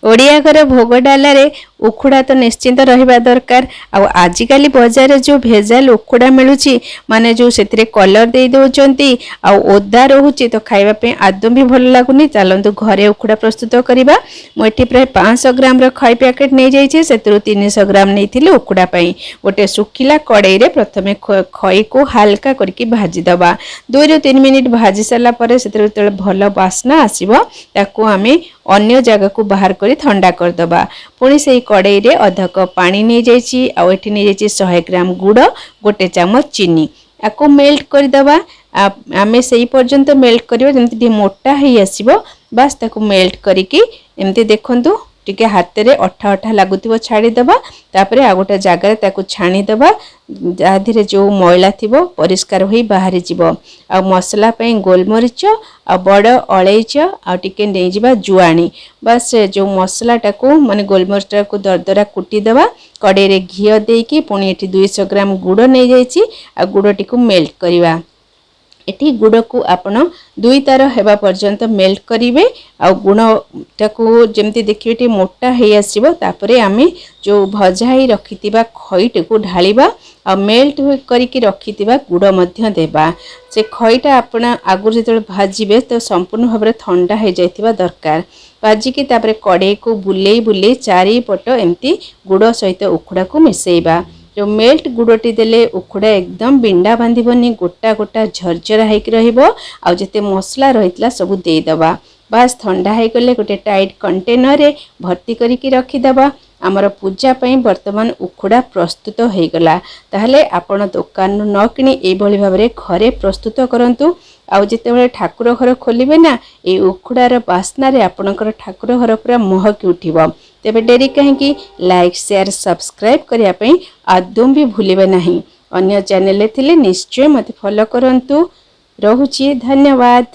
ओडिया घर भोग डालारे उखुड़ा तो निश्चिंत रहिबा दरकार। आजिकाली बजार जो भेजाल उखुड़ा मिलूची माने जो से कलर दे दौरान ओदा रोचे तो खावाई आदौ भी भल लगुनि। चलतु घरे उखुड़ा प्रस्तुत करवा। मुझे प्राय 500 ग्राम खई पैकेट नहीं जाइए से 300 ग्राम नहीं उखुड़ा गोटे सुखिला कड़ई रे प्रथमे खई को हाल्का करके भाजीदबा। 2 ରୁ 3 मिनिट भाजी सारापर से भल बास्ना आसो ताकू आम अन्य जगह को बाहर कर ठंडा करदबा। पुणी से कड़ई रे अधा कप पानी नहीं जाइए आठी नहीं जाइए 100 ग्राम गुड़ 1 चामच चीनी आपको मेल्ट करदबा। आमे से पर्यंत मेल्ट करवा जमी मोटा ही आसो बास ताकू मेल्ट करिकी एमती देखंतु टिके हाथ रे अठा अठा लगुव छाड़ीदबा। तापर आ गोटे जगार ताकू छाणीदबा जहाँ जो मैला थी परिष्कार हो बाहरी जीव। आ मसला गोलमरीच आ बड़ अलैच आ टिके नहीं जुआणी बस जो मसलाटा को माने गोलमरीच को दरदरा कुटीदबा। कड़ई रे घी देकी पुणी एठी 200 ग्राम गुड़ नहीं जाइए आ गुड़ टी मेल्ट करवा। एटी गुड़ को आपण 2 तार हेबा पर्यंत मेल्ट करिवे। आ गुड़ टाकू जमती देखिए मोटा है आसीबो। तापरे आमे जो भजा ही रखिथिबा खईटे को ढालिबा आ मेल्ट करिकी रखिथिबा गुड़ मध्य देबा। से खईटा आपण आगुर जतले भाजिबे तो संपूर्ण भाव ठंडा हो जाइथिबा दरकार। भाजिकी तापरे कड़ई को बुलेई बुलेई चारिपट एमती गुड़ सहित उखुड़ा को मिसेइबा। जो मेल्ट गुड़टी देले उखुड़ा एकदम बिंडा बांधबनी गोटा गोटा झरझरा होकर रहिबो। आ जते मसला रहितला सब देदबा। बास ठंडा हो गले गोटे टाइट कंटेनर रे भर्ती करिकी रखिदबा। आमर पूजा पई वर्तमान उखुड़ा प्रस्तुत हो गला। ताहले आपण दुकान न किनी ए भली भाव रे घरे प्रस्तुत करंतु। आउ जिते ठाकुर घर खोलिबे ना ए उखुड़ार बास्ना रे आपणकर ठाकुर घर पूरा महकी उठिबो। तेबे डेरी कहीं लाइक शेयर सब्सक्राइब करिया पई आदौ भी भूलिबे नहीं। अन्य चैनल थिले निश्चय मते फॉलो करंतु। रहुची धन्यवाद।